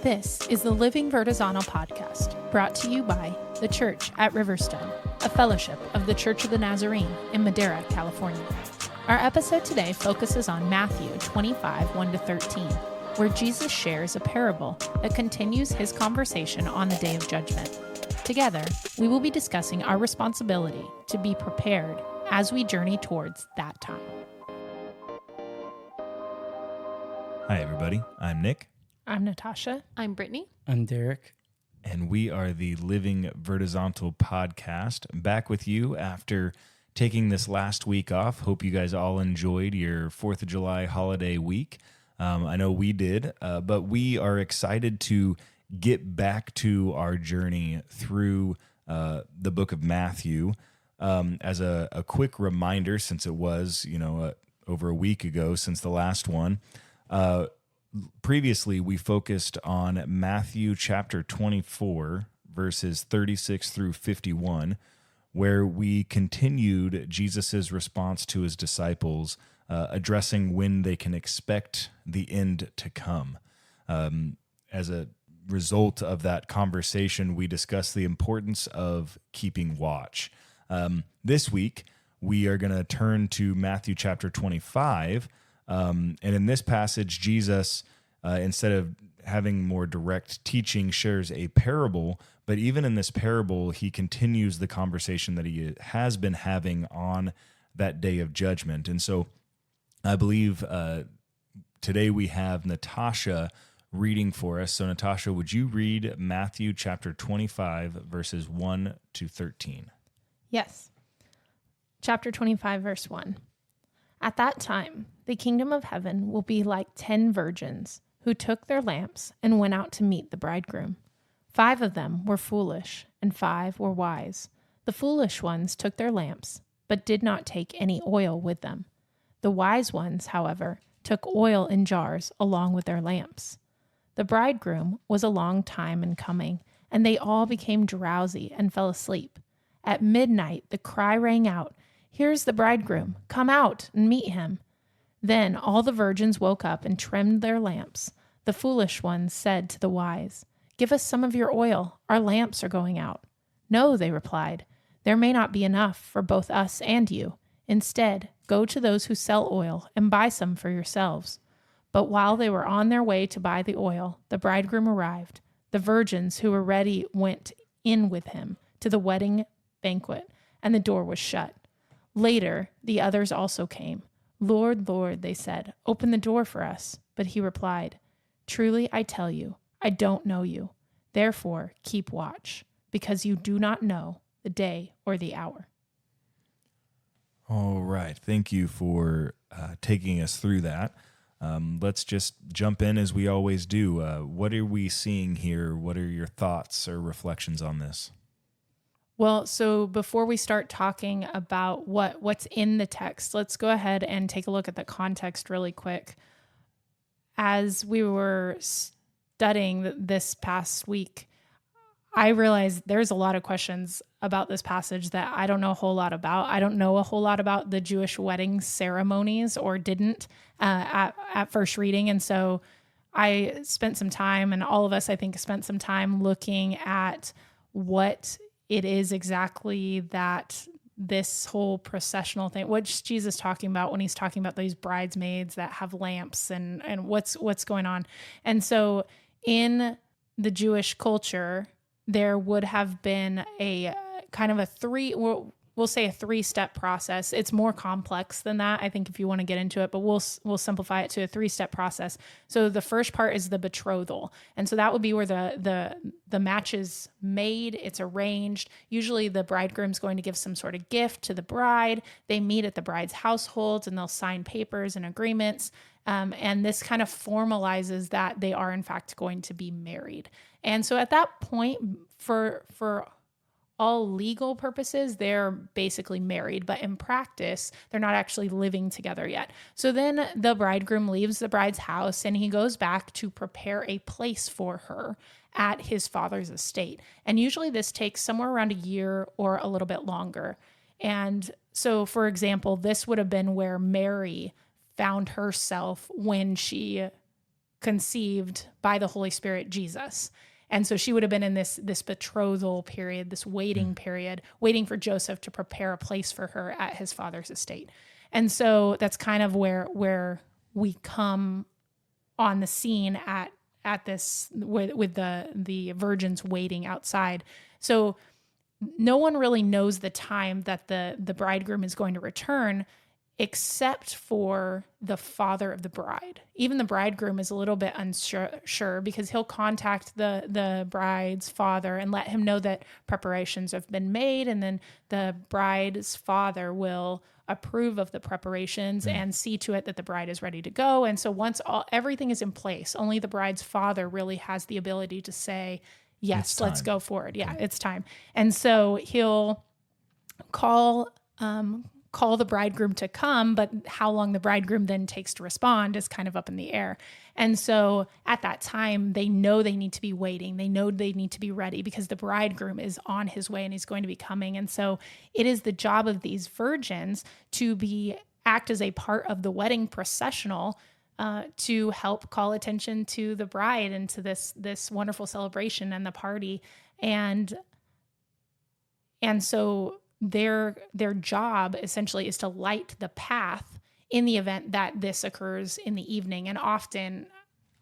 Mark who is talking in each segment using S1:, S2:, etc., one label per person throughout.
S1: This is the Living Vertizontal Podcast, brought to you by The Church at Riverstone, a fellowship of the Church of the Nazarene in Madera, California. Our episode today focuses on Matthew 25, 1-13, where Jesus shares a parable that continues his conversation on the Day of Judgment. Together, we will be discussing our responsibility to be prepared as we journey towards that time.
S2: Hi, everybody. I'm Nick.
S1: I'm Natasha.
S3: I'm Brittany.
S4: I'm Derek.
S2: And we are the Living Vertizontal Podcast, back with you after taking this last week off. Hope you guys all enjoyed your 4th of July holiday week. I know we did, but we are excited to get back to our journey through the book of Matthew. As a quick reminder, since it was, over a week ago since the last one, previously, we focused on Matthew chapter 24, verses 36 through 51, where we continued Jesus' response to his disciples, addressing when they can expect the end to come. As a result of that conversation, we discussed the importance of keeping watch. This week, we are going to turn to Matthew chapter 25, and in this passage, Jesus, instead of having more direct teaching, shares a parable. But even in this parable, he continues the conversation that he has been having on that day of judgment. And so I believe today we have Natasha reading for us. So Natasha, would you read Matthew chapter 25, verses 1-13?
S1: Yes. Chapter 25, verse 1. At that time, the kingdom of heaven will be like 10 virgins who took their lamps and went out to meet the bridegroom. 5 of them were foolish, and 5 were wise. The foolish ones took their lamps, but did not take any oil with them. The wise ones, however, took oil in jars along with their lamps. The bridegroom was a long time in coming, and they all became drowsy and fell asleep. At midnight, the cry rang out, "Here's the bridegroom, come out and meet him." Then all the virgins woke up and trimmed their lamps. The foolish ones said to the wise, "Give us some of your oil, our lamps are going out." "No," they replied, "there may not be enough for both us and you. Instead, go to those who sell oil and buy some for yourselves." But while they were on their way to buy the oil, the bridegroom arrived. The virgins who were ready went in with him to the wedding banquet, and the door was shut. Later, the others also came. "Lord, Lord," they said, "open the door for us." But he replied, "Truly I tell you, I don't know you. Therefore, keep watch, because you do not know the day or the hour."
S2: All right. Thank you for taking us through that. Let's just jump in as we always do. What are we seeing here? What are your thoughts or reflections on this?
S1: Well, so before we start talking about what's in the text, let's go ahead and take a look at the context really quick. As we were studying this past week, I realized there's a lot of questions about this passage that I don't know a whole lot about. I don't know a whole lot about the Jewish wedding ceremonies, or didn't at first reading. And so I spent some time, and all of us, I think, spent some time looking at what it is exactly that this whole processional thing, what's Jesus talking about when he's talking about these bridesmaids that have lamps, and what's going on. And so in the Jewish culture, there would have been a kind of we'll say a 3-step process. It's more complex than that, I think, if you want to get into it, but we'll simplify it to a 3-step process. So the first part is the betrothal. And so that would be where the match is made, it's arranged. Usually the bridegroom's going to give some sort of gift to the bride. They meet at the bride's household and they'll sign papers and agreements. And this kind of formalizes that they are in fact going to be married. And so at that point, for all legal purposes, they're basically married, but in practice, they're not actually living together yet. So then the bridegroom leaves the bride's house and he goes back to prepare a place for her at his father's estate. And usually this takes somewhere around a year or a little bit longer. And so, for example, this would have been where Mary found herself when she conceived by the Holy Spirit Jesus. And so she would have been in this betrothal period, this waiting period, waiting for Joseph to prepare a place for her at his father's estate. And so that's kind of where we come on the scene at this with the virgins waiting outside. So no one really knows the time that the bridegroom is going to return, except for the father of the bride. Even the bridegroom is a little bit unsure because he'll contact the bride's father and let him know that preparations have been made, and then the bride's father will approve of the preparations and see to it that the bride is ready to go. And so once everything is in place, only the bride's father really has the ability to say, yes, let's go forward. Yeah, it's time. And so he'll call the bridegroom to come, but how long the bridegroom then takes to respond is kind of up in the air. And so at that time, they know they need to be waiting. They know they need to be ready because the bridegroom is on his way and he's going to be coming. And so it is the job of these virgins to act as a part of the wedding processional, to help call attention to the bride and to this wonderful celebration and the party. And so their job essentially is to light the path in the event that this occurs in the evening. And often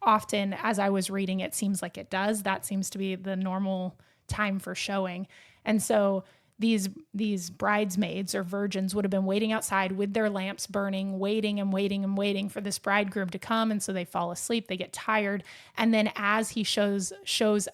S1: as I was reading, it seems like it does. That seems to be the normal time for showing. And so these bridesmaids or virgins would have been waiting outside with their lamps burning, waiting and waiting and waiting for this bridegroom to come. And so they fall asleep, they get tired. And then as he shows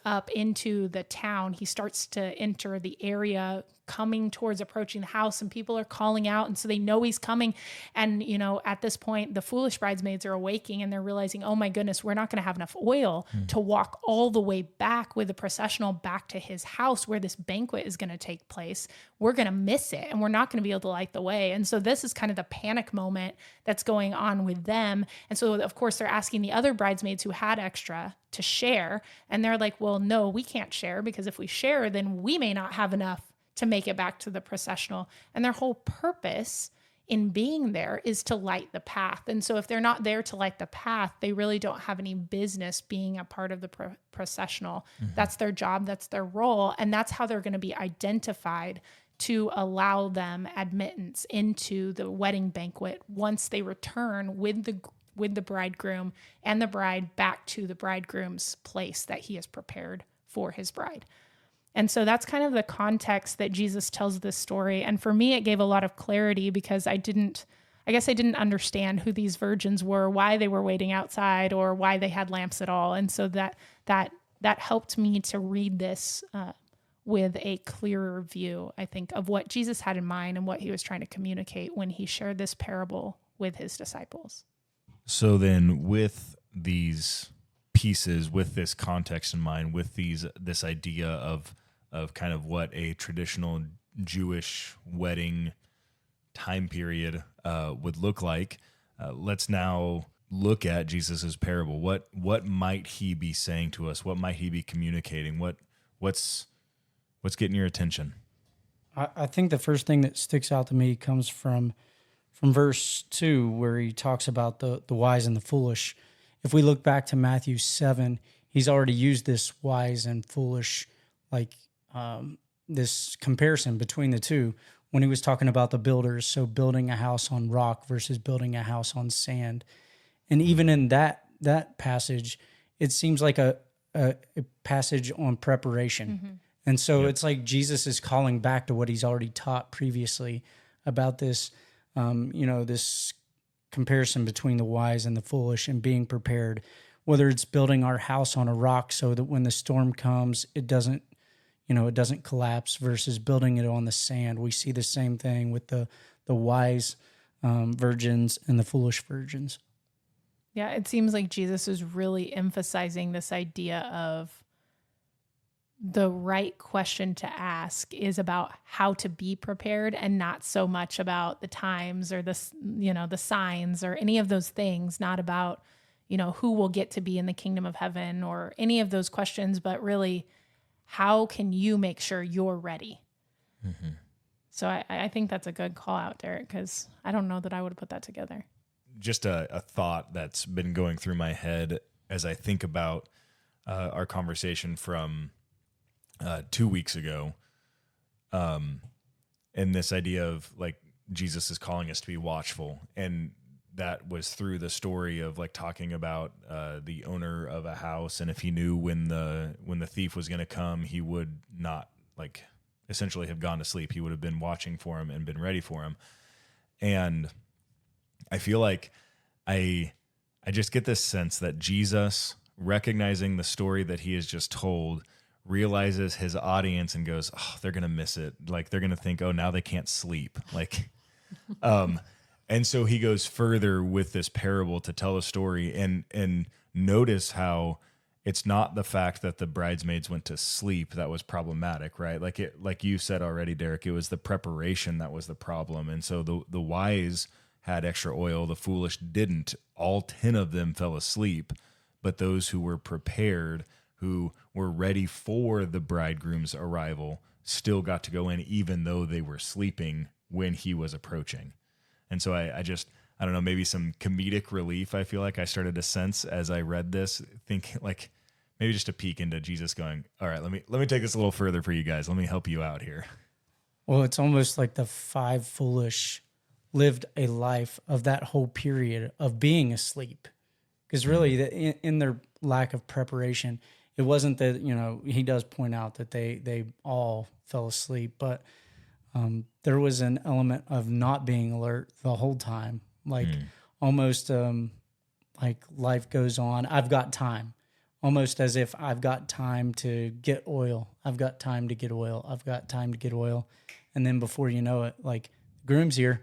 S1: up into the town, he starts to enter the area coming towards approaching the house, and people are calling out. And so they know he's coming. And, at this point, the foolish bridesmaids are awaking and they're realizing, oh my goodness, we're not going to have enough oil to walk all the way back with the processional back to his house where this banquet is going to take place. We're going to miss it and we're not going to be able to light the way. And so this is kind of the panic moment that's going on with them. And so, of course, they're asking the other bridesmaids who had extra to share. And they're like, well, no, we can't share, because if we share, then we may not have enough to make it back to the processional. And their whole purpose in being there is to light the path. And so if they're not there to light the path, they really don't have any business being a part of the processional. That's their job, that's their role, and that's how they're going to be identified to allow them admittance into the wedding banquet once they return with the bridegroom and the bride back to the bridegroom's place that he has prepared for his bride. And so that's kind of the context that Jesus tells this story. And for me, it gave a lot of clarity because I guess I didn't understand who these virgins were, why they were waiting outside, or why they had lamps at all. And so that helped me to read this with a clearer view, I think, of what Jesus had in mind and what he was trying to communicate when he shared this parable with his disciples.
S2: So then with these pieces, with this context in mind, with this idea of kind of what a traditional Jewish wedding time period would look like, let's now look at Jesus's parable. What might he be saying to us? What might he be communicating? What's getting your attention?
S3: I think the first thing that sticks out to me comes from verse 2, where he talks about the wise and the foolish. If we look back to Matthew 7, he's already used this wise and foolish, this comparison between the two when he was talking about the builders. So building a house on rock versus building a house on sand. And even in that passage, it seems like a passage on preparation. Mm-hmm. And so It's like Jesus is calling back to what he's already taught previously about this, this comparison between the wise and the foolish and being prepared, whether it's building our house on a rock so that when the storm comes, it doesn't collapse, versus building it on the sand. We see the same thing with the wise virgins and the foolish virgins.
S1: Yeah, it seems like Jesus is really emphasizing this idea of the right question to ask is about how to be prepared, and not so much about the times or the signs or any of those things, not about, who will get to be in the kingdom of heaven or any of those questions, but really, how can you make sure you're ready? Mm-hmm. So I think that's a good call out, Derek, because I don't know that I would have put that together.
S2: Just a thought that's been going through my head as I think about our conversation from 2 weeks ago, and this idea of like Jesus is calling us to be watchful, and that was through the story of like talking about the owner of a house, and if he knew when the thief was going to come, he would not like essentially have gone to sleep. He would have been watching for him and been ready for him. And I feel like I just get this sense that Jesus, recognizing the story that he has just told, realizes his audience and goes, oh, they're going to miss it. Like they're going to think, oh, now they can't sleep. Like, and so he goes further with this parable to tell a story, and notice how it's not the fact that the bridesmaids went to sleep that was problematic, right? Like you said already, Derek, it was the preparation that was the problem. And so the wise had extra oil, the foolish didn't. All 10 of them fell asleep, but those who were prepared, who were ready for the bridegroom's arrival, still got to go in, even though they were sleeping when he was approaching. And so I don't know, maybe some comedic relief I feel like I started to sense as I read this, think like maybe just a peek into Jesus going, all right, let me take this a little further for you guys. Let me help you out here.
S3: Well, it's almost like the 5 foolish lived a life of that whole period of being asleep. Because really, in their lack of preparation, it wasn't that, he does point out that they all fell asleep, but there was an element of not being alert the whole time. Like almost like life goes on. I've got time. Almost as if I've got time to get oil. I've got time to get oil. I've got time to get oil. And then before you know it, like, groom's here.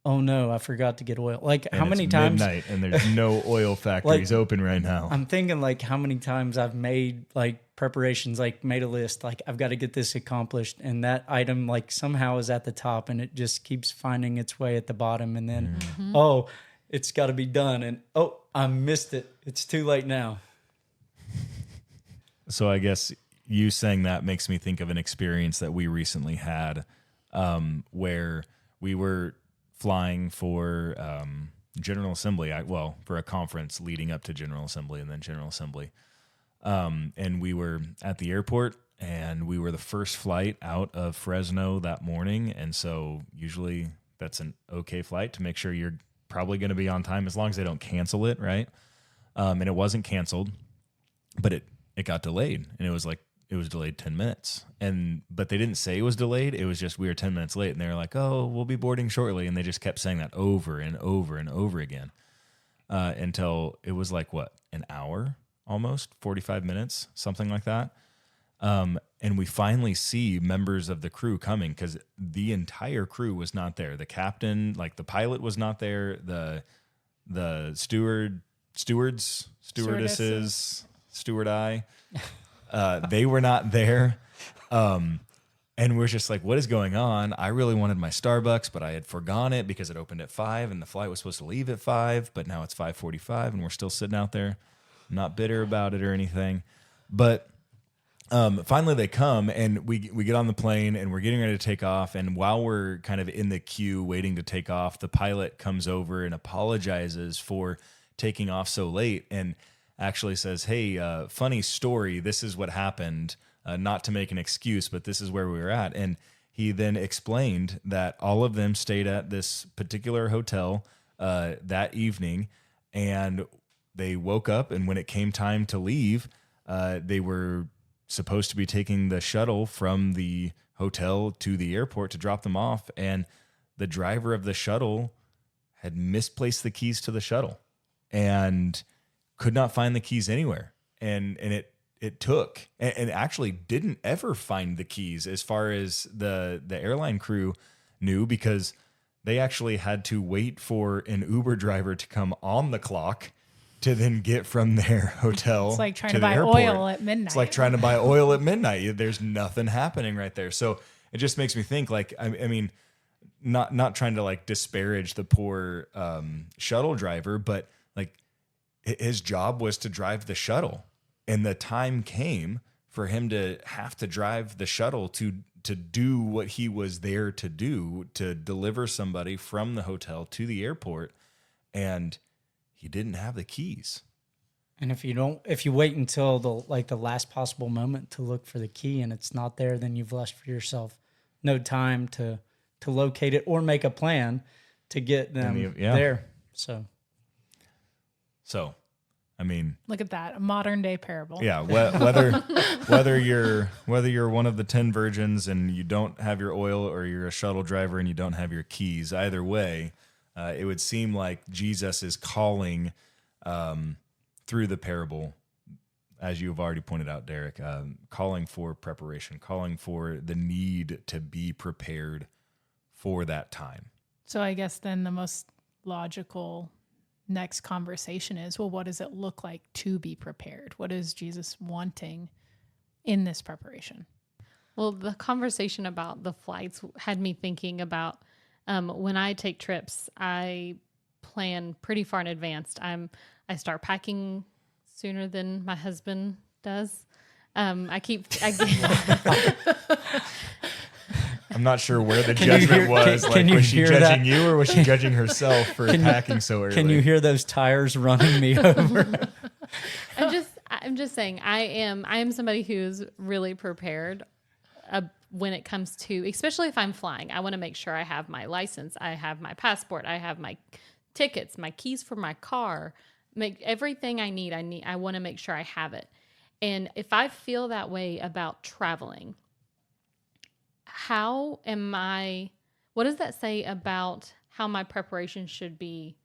S3: Oh no, I forgot to get oil. Like,
S2: And
S3: how many
S2: it's
S3: times?
S2: midnight and there's no oil factories open right now.
S3: I'm thinking like how many times I've made like preparations, like made a list, like I've got to get this accomplished, and that item like somehow is at the top and it just keeps finding its way at the bottom, and then oh, it's got to be done, and oh, I missed it. It's too late now.
S2: So I guess you saying that makes me think of an experience that we recently had, where we were flying for General Assembly. For a conference leading up to General Assembly and then General Assembly. And we were at the airport, and we were the first flight out of Fresno that morning. And so usually that's an okay flight to make sure you're probably going to be on time as long as they don't cancel it, right? And it wasn't canceled, but it got delayed, and it was delayed 10 minutes. But they didn't say it was delayed. It was just we were 10 minutes late, and they were like, oh, we'll be boarding shortly. And they just kept saying that over and over and over again until it was like, what, an hour almost, 45 minutes, something like that. And we finally see members of the crew coming, because the entire crew was not there. The captain, like the pilot was not there. The stewardesses, steward-eye, they were not there. And we're just like, what is going on? I really wanted my Starbucks, but I had forgone it because it opened at 5 and the flight was supposed to leave at 5, but now it's 5:45 and we're still sitting out there. I'm not bitter about it or anything. But finally they come, and we get on the plane, and we're getting ready to take off. And while we're kind of in the queue waiting to take off, the pilot comes over and apologizes for taking off so late, and actually says, hey, funny story, this is what happened, not to make an excuse, but this is where we were at. And he then explained that all of them stayed at this particular hotel that evening, and they woke up, and when it came time to leave, they were supposed to be taking the shuttle from the hotel to the airport to drop them off, and the driver of the shuttle had misplaced the keys to the shuttle and could not find the keys anywhere. And it took, and actually didn't ever find the keys as far as the airline crew knew, because they actually had to wait for an Uber driver to come on the clock to then get from their hotel.
S1: It's like trying
S2: to
S1: to
S2: the
S1: buy
S2: airport.
S1: oil at midnight.
S2: It's like trying to buy oil at midnight. There's nothing happening right there. So it just makes me think, like, I mean, not trying to like disparage the poor shuttle driver, but like his job was to drive the shuttle, and the time came for him to have to drive the shuttle to do what he was there to do, to deliver somebody from the hotel to the airport, and he didn't have the keys.
S3: And if you wait until the last possible moment to look for the key and it's not there, then you've left for yourself no time to locate it or make a plan to get them there. So,
S2: I mean,
S1: look at that, a modern day parable.
S2: Yeah, whether you're one of the 10 virgins and you don't have your oil, or you're a shuttle driver and you don't have your keys, either way, it would seem like Jesus is calling through the parable, as you've already pointed out, Derek, calling for preparation, calling for the need to be prepared for that time.
S1: So I guess then the most logical next conversation is, well, what does it look like to be prepared? What is Jesus wanting in this preparation?
S4: Well, the conversation about the flights had me thinking about when I take trips, I plan pretty far in advance. I start packing sooner than my husband does. I'm
S2: not sure where the judgment was. Was she judging you, or was she judging herself for packing so early?
S3: Can you hear those tires running me over?
S4: I'm just saying, I am somebody who's really prepared when it comes to, especially if I'm flying. I want to make sure I have my license, I have my passport, I have my tickets, my keys for my car, make everything I need. I want to make sure I have it. And if I feel that way about traveling, what does that say about how my preparation should be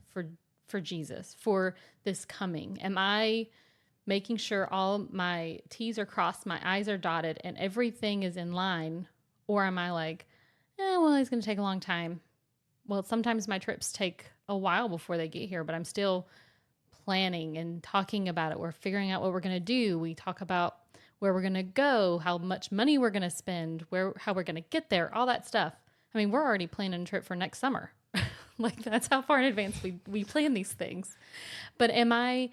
S4: for Jesus, for this coming? Am I making sure all my T's are crossed, my I's are dotted, and everything is in line? Or am I like, well, it's going to take a long time. Well, sometimes my trips take a while before they get here, but I'm still planning and talking about it. We're figuring out what we're going to do. We talk about where we're going to go, how much money we're going to spend, how we're going to get there, all that stuff. I mean, we're already planning a trip for next summer. Like, that's how far in advance we plan these things. But am I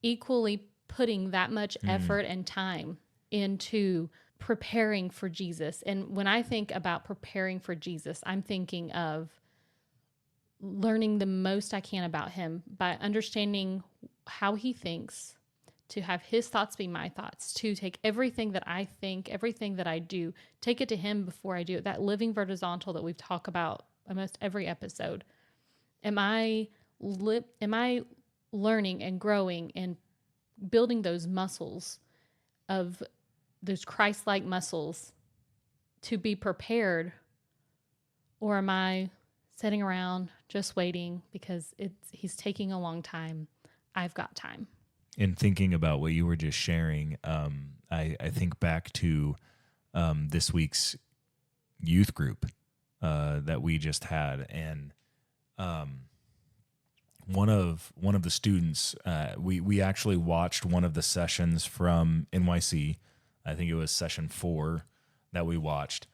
S4: equally putting that much effort and time into preparing for Jesus? And when I think about preparing for Jesus, I'm thinking of learning the most I can about him by understanding how he thinks, to have his thoughts be my thoughts, to take everything that I think, everything that I do, take it to him before I do it. That living horizontal that we've talked about almost every episode. Am I learning and growing and building those muscles, of those Christ-like muscles, to be prepared? Or am I sitting around just waiting because he's taking a long time? I've got time.
S2: In thinking about what you were just sharing, I think back to this week's youth group that we just had, and one of the students, we actually watched one of the sessions from NYC. I think it was session 4 that we watched,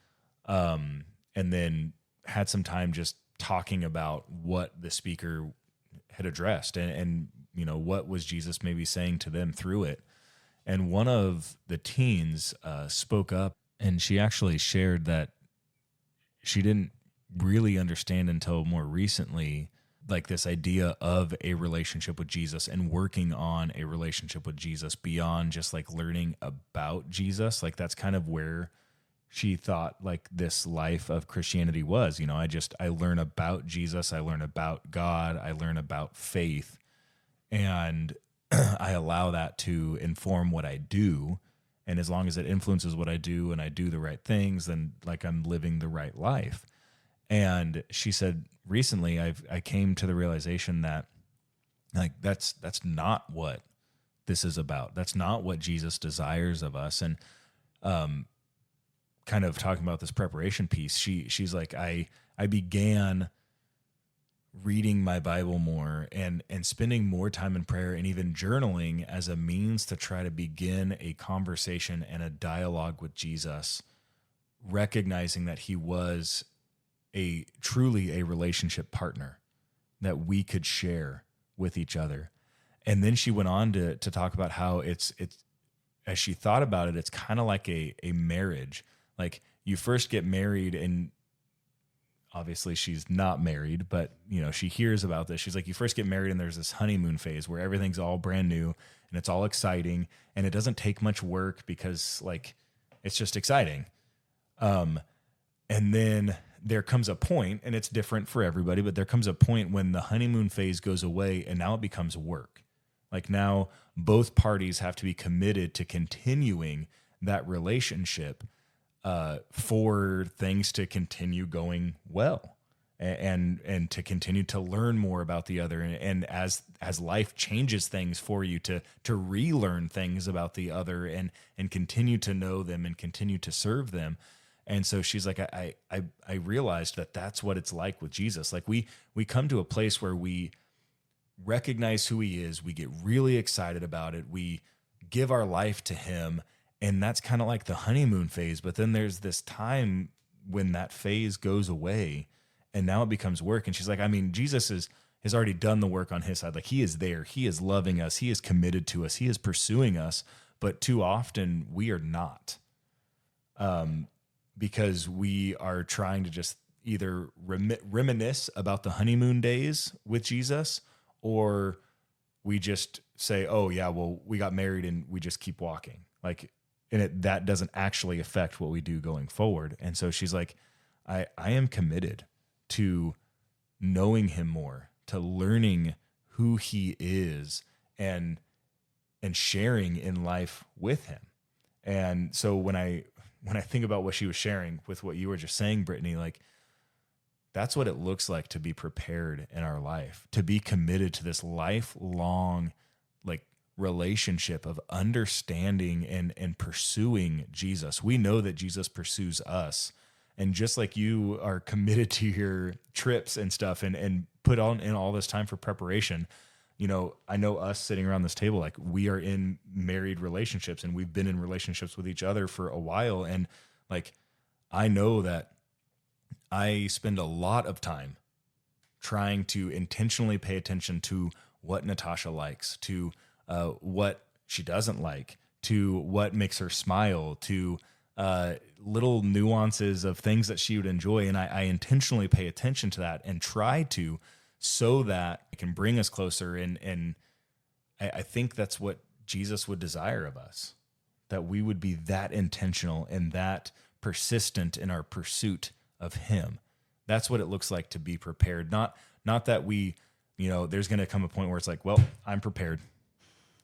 S2: and then had some time just talking about what the speaker had addressed, and you know, what was Jesus maybe saying to them through it. And one of the teens spoke up, and she actually shared that she didn't really understand until more recently, like, this idea of a relationship with Jesus and working on a relationship with Jesus beyond just like learning about Jesus. Like, that's kind of where she thought like this life of Christianity was. You know, I learn about Jesus, I learn about God, I learn about faith, and I allow that to inform what I do. And as long as it influences what I do and I do the right things, then like I'm living the right life. And she said recently, I came to the realization that like that's not what this is about. That's not what Jesus desires of us. And kind of talking about this preparation piece, she's like, I began reading my Bible more and spending more time in prayer and even journaling as a means to try to begin a conversation and a dialogue with Jesus, recognizing that he was truly a relationship partner that we could share with each other. And then she went on to talk about how it's as she thought about it, it's kind of like a marriage. Like, you first get married, and obviously she's not married, but she hears about this. She's like, you first get married and there's this honeymoon phase where everything's all brand new and it's all exciting and it doesn't take much work because like it's just exciting. And then there comes a point, and it's different for everybody, but there comes a point when the honeymoon phase goes away and now it becomes work. Like now both parties have to be committed to continuing that relationship for things to continue going well and to continue to learn more about the other. And as life changes things for you to relearn things about the other and continue to know them and continue to serve them. And so she's like, I realized that that's what it's like with Jesus. Like we come to a place where we recognize who he is. We get really excited about it. We give our life to him. And that's kind of like the honeymoon phase. But then there's this time when that phase goes away and now it becomes work. And she's like, I mean, Jesus has already done the work on his side. Like he is there. He is loving us. He is committed to us. He is pursuing us. But too often we are not. Because we are trying to just either reminisce about the honeymoon days with Jesus, or we just say, oh yeah, well, we got married and we just keep walking. Like, and that doesn't actually affect what we do going forward. And so she's like, I am committed to knowing him more, to learning who he is and sharing in life with him. And so when I think about what she was sharing with what you were just saying, Brittany, like that's what it looks like to be prepared in our life, to be committed to this lifelong like relationship of understanding and pursuing Jesus. We know that Jesus pursues us. And just like you are committed to your trips and stuff and put on in all this time for preparation, I know us sitting around this table, like we are in married relationships and we've been in relationships with each other for a while. And like, I know that I spend a lot of time trying to intentionally pay attention to what Natasha likes, to what she doesn't like, to what makes her smile, to little nuances of things that she would enjoy. And I intentionally pay attention to that and try to, so that it can bring us closer. And I think that's what Jesus would desire of us, that we would be that intentional and that persistent in our pursuit of him. That's what it looks like to be prepared. Not that we, there's going to come a point where it's like, well, I'm prepared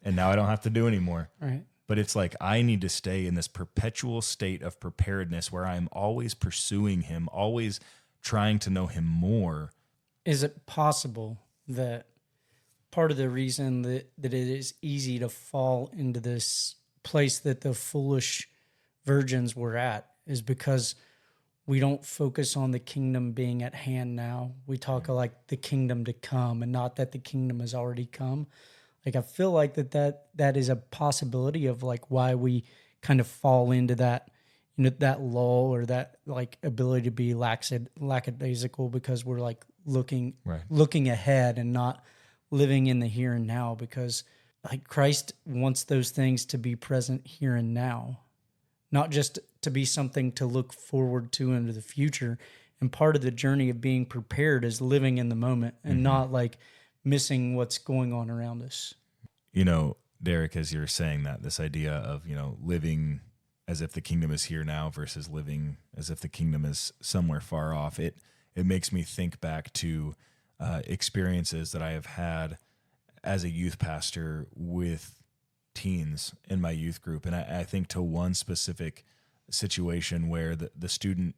S2: and now I don't have to do anymore.
S3: Right.
S2: But it's like, I need to stay in this perpetual state of preparedness where I'm always pursuing him, always trying to know him more.
S3: Is it possible that part of the reason that it is easy to fall into this place that the foolish virgins were at is because we don't focus on the kingdom being at hand now? We talk like the kingdom to come and not that the kingdom has already come. Like, I feel like that is a possibility of like why we kind of fall into that, that lull or that like ability to be lackadaisical, because we're like looking ahead and not living in the here and now, because like Christ wants those things to be present here and now, not just to be something to look forward to into the future. And part of the journey of being prepared is living in the moment and not like missing what's going on around us.
S2: Derek, as you're saying that, this idea of, living as if the kingdom is here now versus living as if the kingdom is somewhere far off, it makes me think back to experiences that I have had as a youth pastor with teens in my youth group. And I think to one specific situation where the student,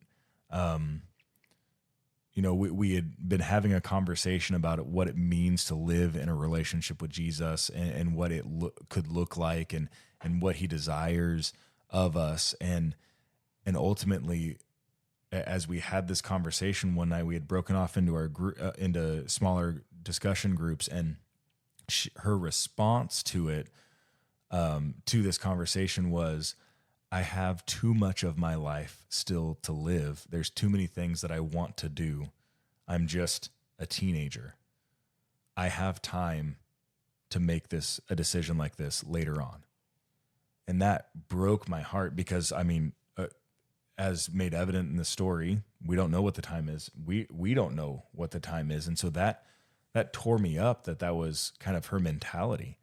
S2: we had been having a conversation about what it means to live in a relationship with Jesus and what it could look like and what he desires of us. And ultimately, as we had this conversation one night, we had broken off into our group, into smaller discussion groups, and her response to it, to this conversation was, I have too much of my life still to live. There's too many things that I want to do. I'm just a teenager. I have time to make a decision like this later on. And that broke my heart because, as made evident in the story, we don't know what the time is. We don't know what the time is. And so that tore me up, that was kind of her mentality.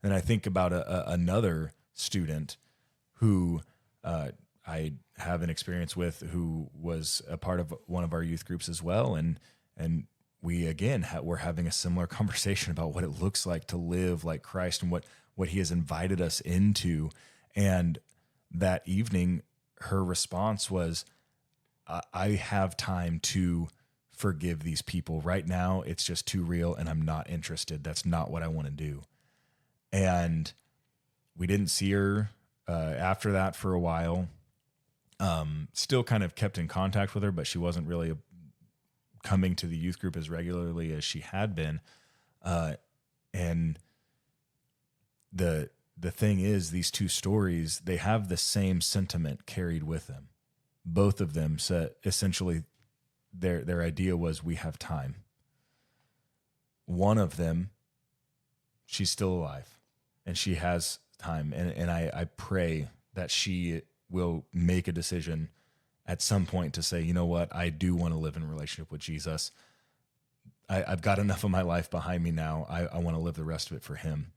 S2: And I think about another student who I have an experience with, who was a part of one of our youth groups as well. And we, again, we're having a similar conversation about what it looks like to live like Christ and what he has invited us into. And that evening, her response was, I have time to forgive these people. Right now, it's just too real and I'm not interested. That's not what I want to do. And we didn't see her after that for a while. Still kind of kept in contact with her, but she wasn't really coming to the youth group as regularly as she had been. And the thing is, these two stories, they have the same sentiment carried with them. Both of them said essentially their idea was, we have time. One of them, she's still alive and she has time. And I pray that she will make a decision at some point to say, you know what, I do want to live in a relationship with Jesus. I've got enough of my life behind me now. I want to live the rest of it for him.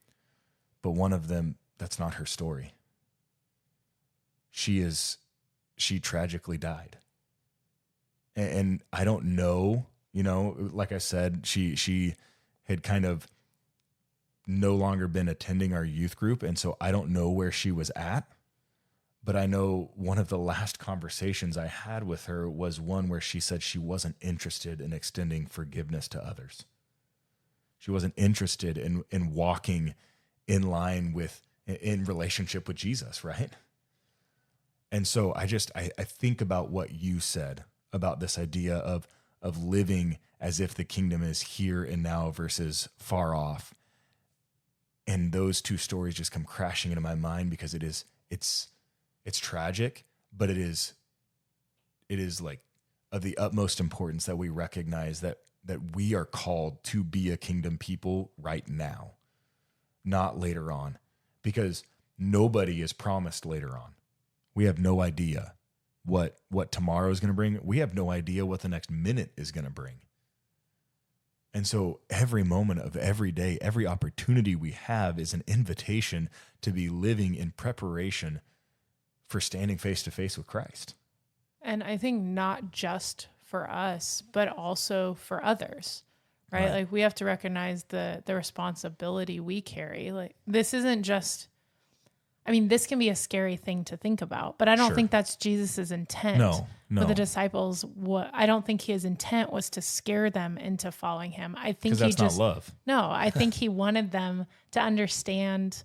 S2: But one of them, that's not her story. She tragically died. And I don't know, like I said, she had kind of no longer been attending our youth group. And so I don't know where she was at, but I know one of the last conversations I had with her was one where she said she wasn't interested in extending forgiveness to others. She wasn't interested in walking in line in relationship with Jesus, right? And so I think about what you said about this idea of living as if the kingdom is here and now versus far off. And those two stories just come crashing into my mind because it's tragic, but it is like of the utmost importance that we recognize that we are called to be a kingdom people right now, not later on, because nobody is promised later on. We have no idea what tomorrow is going to bring. We have no idea what the next minute is going to bring. And so every moment of every day, every opportunity we have is an invitation to be living in preparation for standing face to face with Christ.
S1: And I think not just for us, but also for others, right? Like we have to recognize the responsibility we carry. Like this isn't just, this can be a scary thing to think about, but I don't think that's Jesus's intent.
S2: No.
S1: For the disciples, I don't think his intent was to scare them into following him. I think
S2: that's not love.
S1: No, I think he wanted them to understand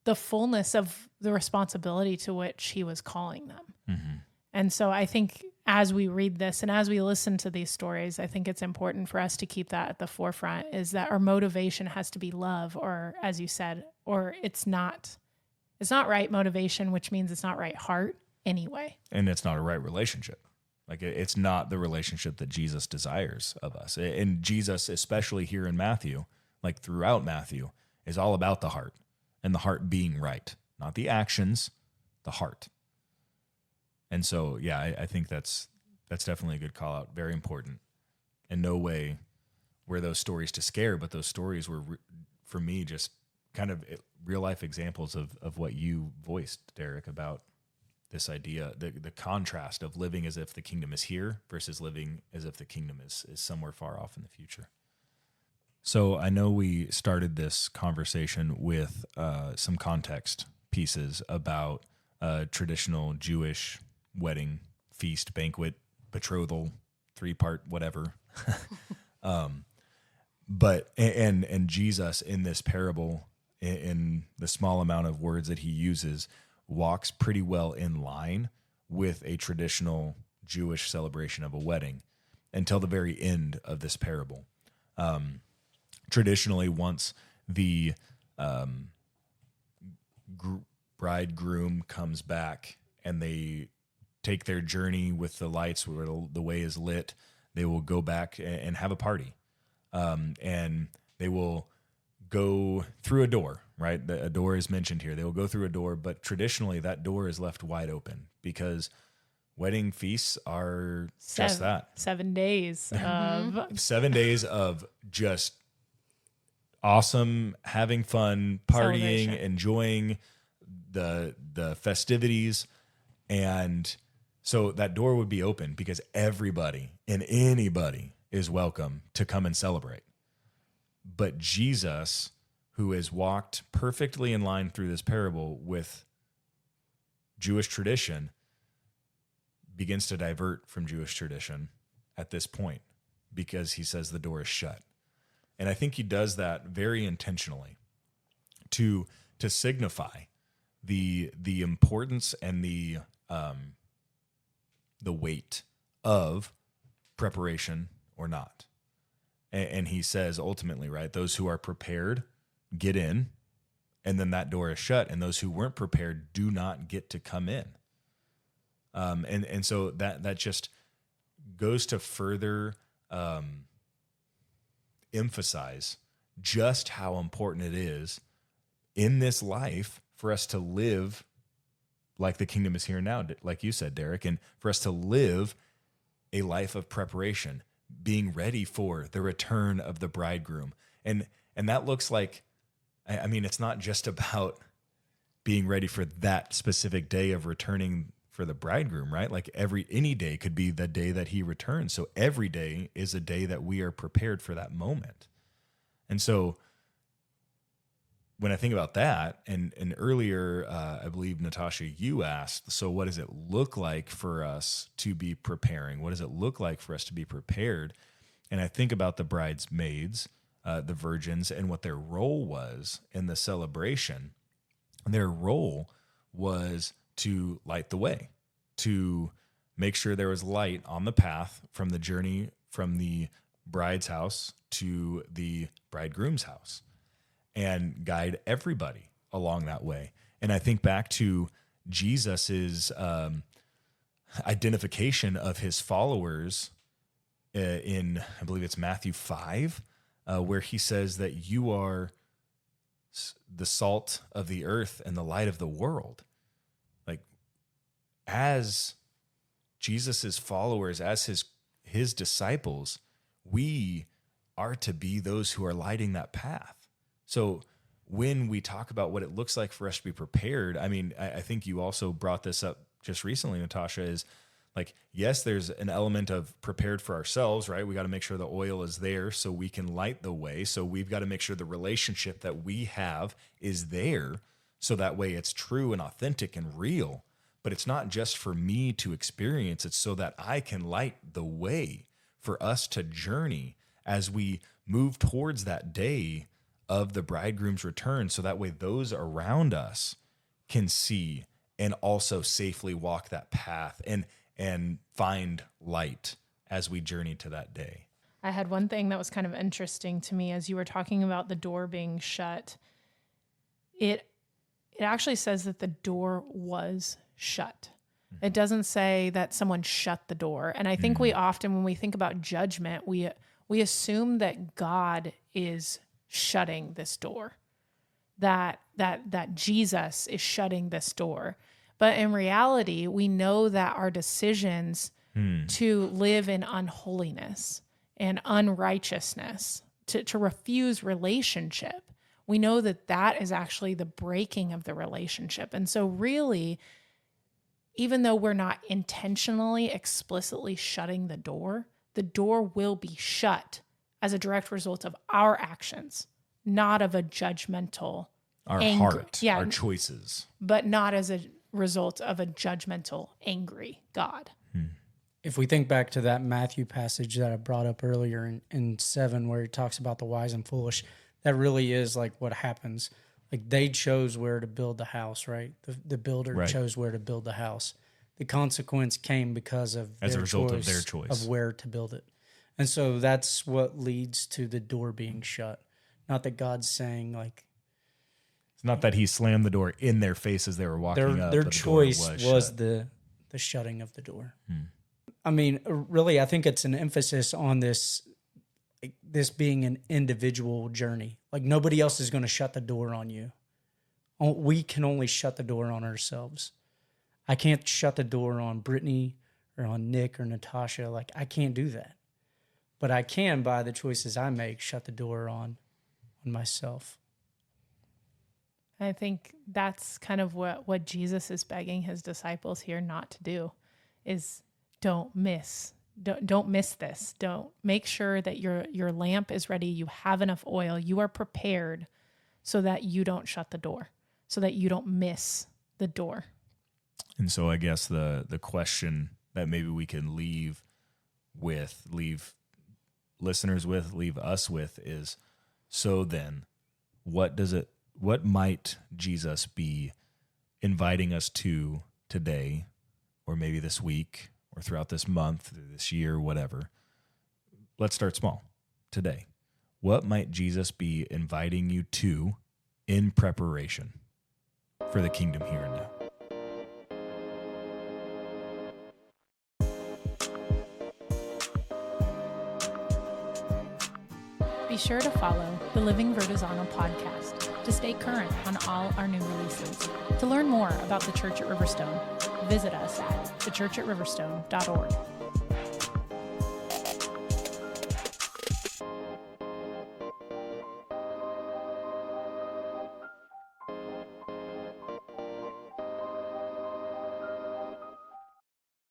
S1: the fullness of the responsibility to which he was calling them.
S2: Mm-hmm.
S1: And so I think as we read this and as we listen to these stories, I think it's important for us to keep that at the forefront, is that our motivation has to be love, or as you said, or it's not right motivation, which means it's not right heart anyway.
S2: And it's not a right relationship. Like it's not the relationship that Jesus desires of us. And Jesus, especially here in Matthew, like throughout Matthew, is all about the heart, and the heart being right, not the actions, the heart. And so, yeah, I think that's definitely a good call out. Very important. In no way were those stories to scare, but those stories were, for me, just kind of real life examples of what you voiced, Derek, about this idea, the contrast of living as if the kingdom is here versus living as if the kingdom is somewhere far off in the future. So I know we started this conversation with some context pieces about traditional Jewish wedding, feast, banquet, betrothal, 3-part, whatever. But Jesus in this parable, in the small amount of words that he uses, walks pretty well in line with a traditional Jewish celebration of a wedding until the very end of this parable. Traditionally, once the bridegroom comes back and they take their journey with the lights where the way is lit, they will go back and have a party. And they will go through a door, right? A door is mentioned here. They will go through a door, but traditionally that door is left wide open because wedding feasts are just that.
S1: 7 days of
S2: 7 days of just awesome, having fun, partying,
S1: Celebration.
S2: enjoying the festivities. And so that door would be open because everybody and anybody is welcome to come and celebrate. But Jesus, who has walked perfectly in line through this parable with Jewish tradition, begins to divert from Jewish tradition at this point because he says the door is shut. And I think he does that very intentionally to signify the importance and the weight of preparation or not. And he says ultimately, right, those who are prepared get in, and then that door is shut, and those who weren't prepared do not get to come in. And so that just goes to further emphasize just how important it is in this life for us to live like the kingdom is here now, like you said, Derek, and for us to live a life of preparation, being ready for the return of the bridegroom. And that looks like, I mean, it's not just about being ready for that specific day of returning for the bridegroom, right? Like any day could be the day that he returns. So every day is a day that we are prepared for that moment. And so when I think about that, and earlier, I believe, Natasha, you asked, so what does it look like for us to be preparing? What does it look like for us to be prepared? And I think about the bridesmaids, the virgins, and what their role was in the celebration. Their role was to light the way, to make sure there was light on the path from the journey from the bride's house to the bridegroom's house, and guide everybody along that way. And I think back to Jesus's identification of his followers in, I believe it's Matthew 5, where he says that you are the salt of the earth and the light of the world. Like, as Jesus's followers, as his disciples, we are to be those who are lighting that path. So when we talk about what it looks like for us to be prepared, I mean, I think you also brought this up just recently, Natasha, is like, yes, there's an element of prepared for ourselves, right? We got to make sure the oil is there so we can light the way. So we've got to make sure the relationship that we have is there so that way it's true and authentic and real. But it's not just for me to experience, it's so that I can light the way for us to journey as we move towards that day of the bridegroom's return, so that way those around us can see and also safely walk that path and find light as we journey to that day.
S1: I had one thing that was kind of interesting to me as you were talking about the door being shut. It actually says that the door was shut. It doesn't say that someone shut the door. And I think we often, when we think about judgment, we assume that God is shutting this door, that Jesus is shutting this door. But in reality, we know that our decisions to live in unholiness and unrighteousness, to refuse relationship, we know that is actually the breaking of the relationship. And so really, even though we're not intentionally, explicitly shutting the door will be shut as a direct result of our actions, not of a judgmental
S2: Our
S1: anger.
S2: heart,
S1: Yeah,
S2: our choices.
S1: but not as a result of a judgmental, angry God.
S3: If we think back to that Matthew passage that I brought up earlier in 7, where he talks about the wise and foolish, that really is like what happens. Like, they chose where to build the house, right? The builder
S2: Right.
S3: chose where to build the house. The consequence came because of
S2: As a result of their choice.
S3: of where to build it. And so that's what leads to the door being shut. Not that God's saying, like,
S2: It's not that he slammed the door in their face as they were walking up.
S3: their
S2: but the door
S3: choice was
S2: shut.
S3: the shutting of the door. I mean, really, I think it's an emphasis on this this being an individual journey. Like nobody else is going to shut the door on you. We can only shut the door on ourselves. I can't shut the door on Brittany or on Nick or Natasha. Like I can't do that. But I can, by the choices I make, shut the door on myself.
S1: I think that's kind of what Jesus is begging his disciples here not to do, is don't miss this. Don't make sure that your lamp is ready. You have enough oil. You are prepared so that you don't shut the door, so that you don't miss the door.
S2: And so I guess the question that maybe we can leave listeners with, leave us with is, so then what might Jesus be inviting us to today, or maybe this week, or throughout this month, or this year, whatever? Let's start small today. What might Jesus be inviting you to in preparation for the kingdom here and now?
S1: Be sure to follow the Living Vertizontal podcast to stay current on all our new releases. To learn more about the Church at Riverstone, visit us at thechurchatriverstone.org.